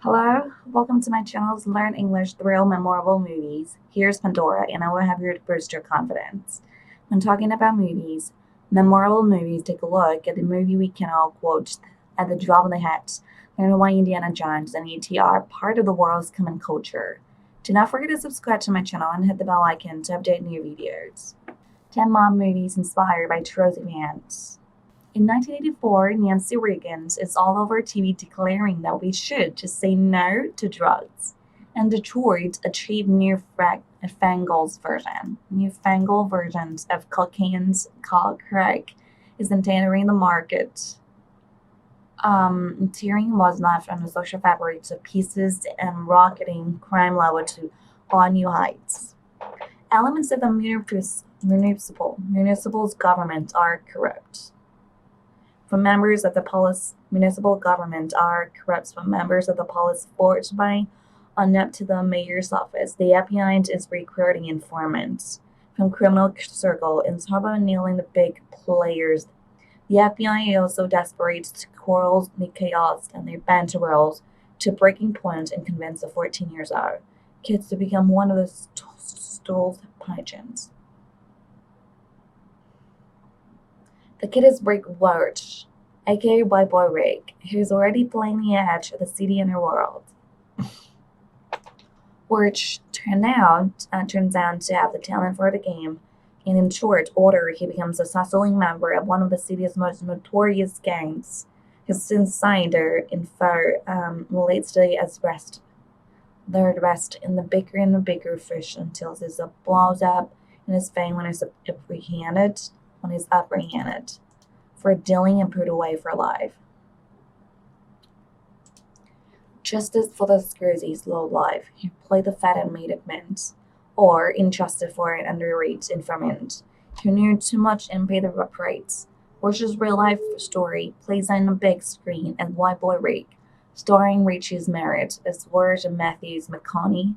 Hello, welcome to my channel to learn English thrill memorable movies. Here's Pandora, and I will have you boost your confidence. When talking about movies, memorable movies, take a look at the movie we can all quote at the drop of the hat. Learn why Indiana Jones and E.T. are part of the world's common culture. Do not forget to subscribe to my channel and hit the bell icon to update new videos. 10 mob movies inspired by true events. In 1984, Nancy Reagan is all over TV declaring that we should just say no to drugs. And Detroit achieved newfangled versions of cocaine's called crack is entering the market. Tearing was left on the social fabric to pieces and rocketing crime level to all new heights. Elements of the municipal government are corrupt. From members of the municipal government are corrupt from members of the police force on up to the mayor's office. The FBI is recruiting informants from criminal circle and about nailing the big players. The FBI is also desperate to quarrel the chaos and their banterolls to breaking point and convince the 14 years old kids to become one of the stool's pigeons. The kid is Rick Welch, aka White Boy Rick, who's already playing the edge of the city and her world. Welch turns out to have the talent for the game, and in short order, he becomes a successful member of one of the city's most notorious gangs. His insider info relates to the arrest in the bigger and bigger fish until his blows up in his fame when he's apprehended for dealing and put away for life. Justice for the Scoursy's low life, who played the fat and made it mint, or injustice for an underage informant who knew too much and paid the rates. Bush's real life story plays on the big screen as White Boy Rick, starring Richie's Merritt as Ward and Matthew McConaughey.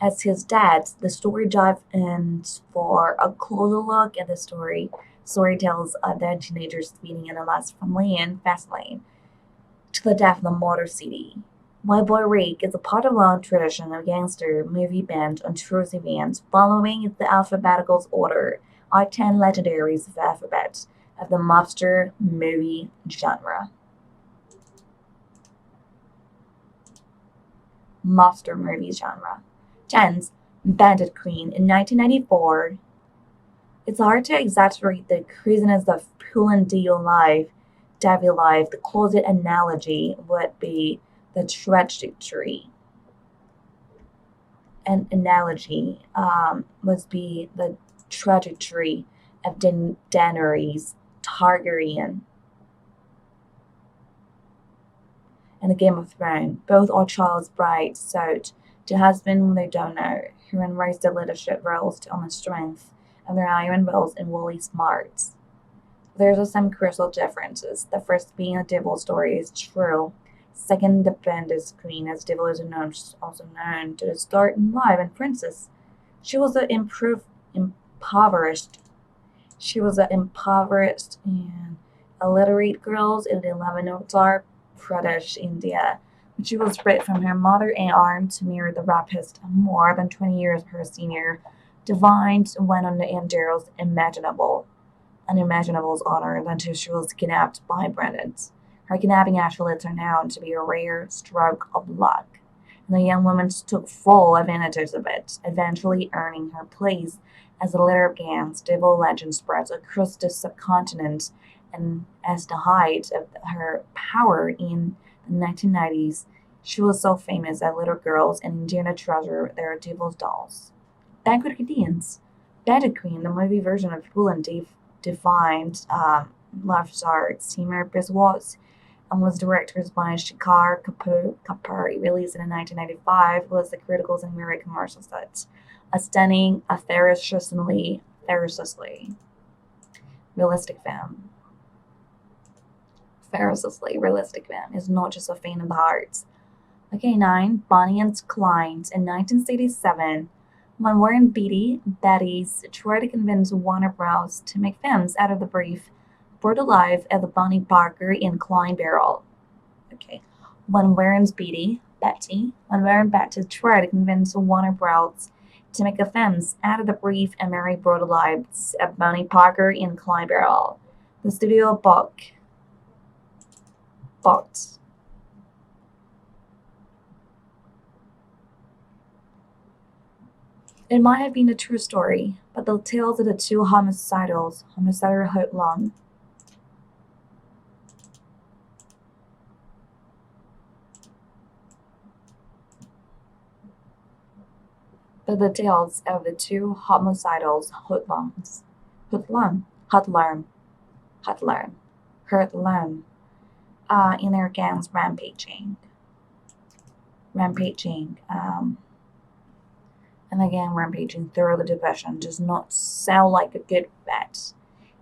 As his dad, the story dives in for a closer look at the story. Story tells of the teenagers speeding in a less friendly and fast lane to the death of the Motor City. White Boy Rick is a part of a long tradition of gangster movie band on true events, following the alphabetical order are 10 legendaries of the alphabet of the mobster movie genre. Mobster movie genre. 10's Bandit Queen in 1994. It's hard to exaggerate the craziness of Pool and Deal life, Davy life. The closest analogy would be the trajectory. An analogy must be the trajectory of Daenerys Targaryen in the Game of Thrones. Both are Charles Bright sought to husband they don't know, who embrace the leadership roles on the strength of their iron wills and woolly smarts. There's also some crucial differences. The first being a devil story is true. Second, the Bandit Queen, as devil is also known to the start in life and princess. She was impoverished and illiterate girls in the 11th Uttar Pradesh, India. She was ripped from her mother and armed to marry the rapist more than 20 years her senior. Divine went on the Enduro's unimaginable's honor until she was kidnapped by Brandons. Her kidnapping actually turned out to be a rare stroke of luck, and the young woman took full advantage of it, eventually earning her place as the leader of gangs. Devil legend spreads across the subcontinent, and as the height of her power in the 1990s, she was so famous that little girls in Indiana treasure their devil's dolls. Banquet Indians. Bandit Queen, the movie version of Pool and defined lifestyle steamer Biswas and was directed by Shikar Kapoor. Released in 1995, was the criticals and mirror commercial set. A stunning, ferociously realistic film. Ferociously realistic film is not just a faint of the hearts. Okay, 9. Bonnie and Clyde in 1967. When Warren Beatty's tried to convince Warner Bros. To make films out of the brief brought alive at the Bonnie Parker and Clyde barrel. Okay. When Betty tried to convince Warner Bros. To make a film out of the brief and merry lives of Bonnie Parker and Clyde Barrel, the studio balked. It might have been a true story, but the tales of the two homicidal hoodlum, but the tales of the two homicidal hoodlum, hoodlum, hoodlum, in their gangs rampaging, and again rampaging through the division does not sound like a good bet.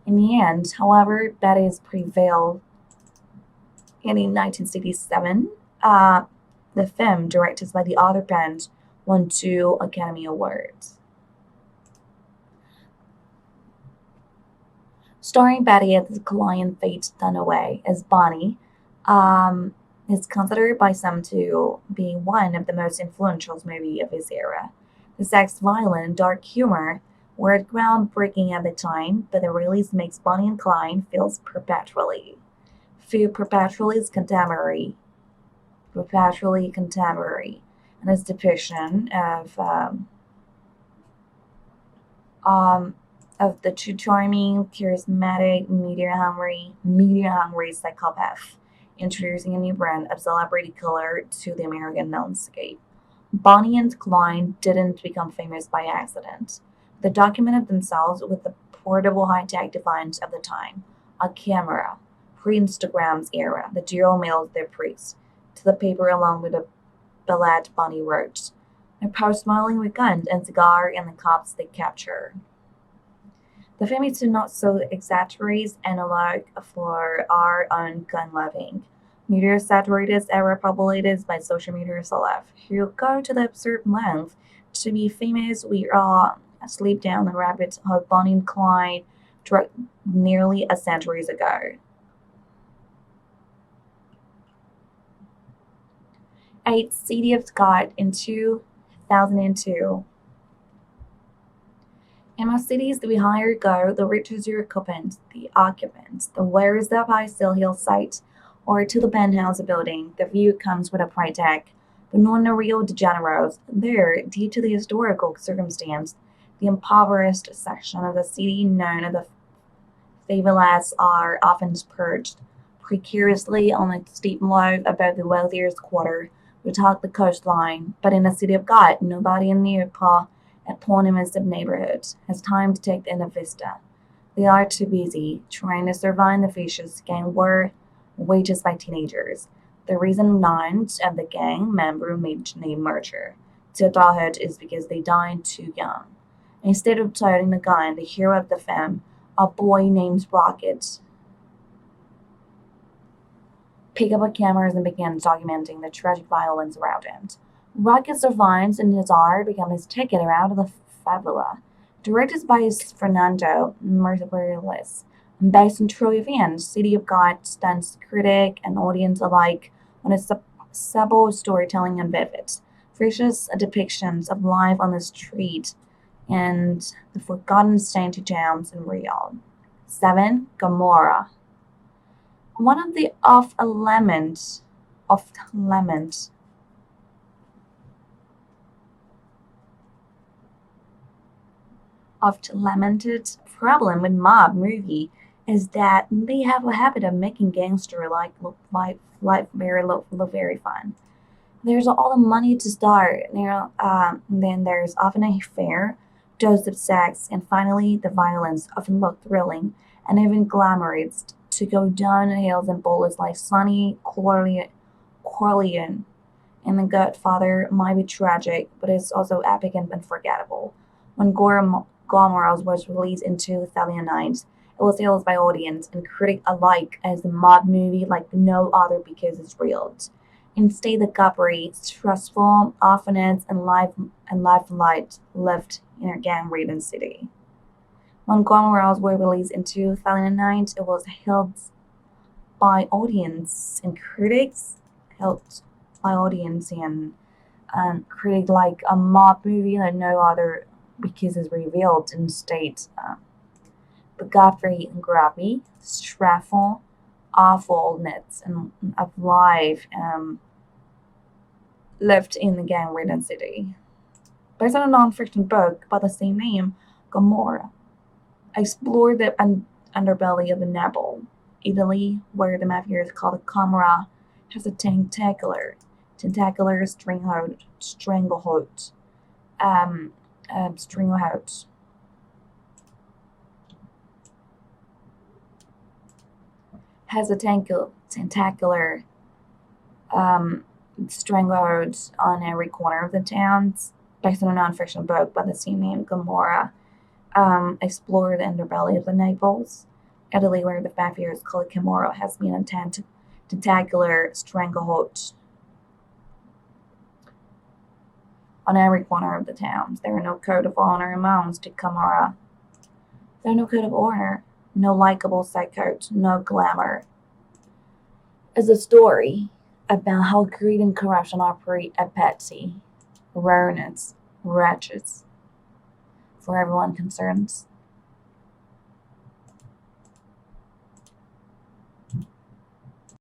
In the end, however, Betty's prevailed, and in 1967, the film, directed by the other band, won 2 Academy Awards. Starring Betty as the Colleen Fate Dunaway as Bonnie, is considered by some to be one of the most influential movies of his era. The sex, violence, and dark humor were groundbreaking at the time, but the release makes Bonnie and Clyde feel perpetually contemporary, and its depiction of the two charming, charismatic, media-hungry psychopath, introducing a new brand of celebrity killer to the American landscape. Bonnie and Clyde didn't become famous by accident. They documented themselves with the portable high-tech device of the time, a camera, pre-Instagram's era. The duo mailed their praise to the paper along with a ballad Bonnie wrote. They post smiling with guns and cigar and the cops they capture. The film is not so exaggerates analog for our own gun loving. Media saturated era populated by social media celebs who go to the absurd length to be famous. We all sleep down the rabbit hole Bonnie and Clyde drug nearly a century ago. 8 City of God in 2002. In most cities, the higher you go, the richer your occupants, the worse the high still hillside, or to the penthouse building, the view comes with a price tag. But non real degenerates, there, due to the historical circumstance, the impoverished section of the city known as the favelas are often perched precariously on a steep slope above the wealthiest quarter, without the coastline. But in the city of God, nobody in the eponymous neighborhood has time to take in the vista. They are too busy trying to survive the vicious gang war wages by teenagers. The reason none of the gang member made the merger to adulthood is because they died too young. Instead of toting the gun, the hero of the film, a boy named Rocket, picked up a camera and began documenting the tragic violence around him. Rocket survives and his art becomes his ticket out of the favela. Directed by Fernando Mercedes, and based on true events, City of God stunts critic and audience alike on its subtle storytelling and vivid, vicious depictions of life on the street and the forgotten shanty towns in Rio. 7. Gomorrah. One of the oft lamented problem with mob movie is that they have a habit of making gangster life look very fun. There's all the money to start, then there's often a fair dose of sex, and finally the violence often look thrilling and even glamorous to go down the hills and bullets like Sonny Corleone and The Godfather might be tragic, but it's also epic and unforgettable. When Gomorrah was released in 2009, it was hailed by audience and critic alike as a mob movie like no other because it's real. Instead, the couple stressful, often ends and light lived in a gang-ridden city. When Gomorrah was released in 2009, it was hailed by audience and critics held by audience and critic like a mob movie that no other because it's revealed in state. But Godfrey and Grabby, stressful, awfulness and of life lived in the gang-ridden city. Based on a non-fiction book by the same name, Gomorrah explored the underbelly of Naples, Italy, where the mafia is called Camorra, has a tentacular um, stranglehold, has a tentacular um, stranglehold on every corner of the towns. Based on a non-fiction book by the same name, Gomorrah explored the underbelly of the Naples, Italy, where the mafia is called Camorra, has been a tentacular stranglehold on every corner of the towns. There are no code of honor amounts to Camorra. There are no code of honor, no likable psychote, no glamour. It's a story about how greed and corruption operate at petty, ruinous wretches for everyone concerned.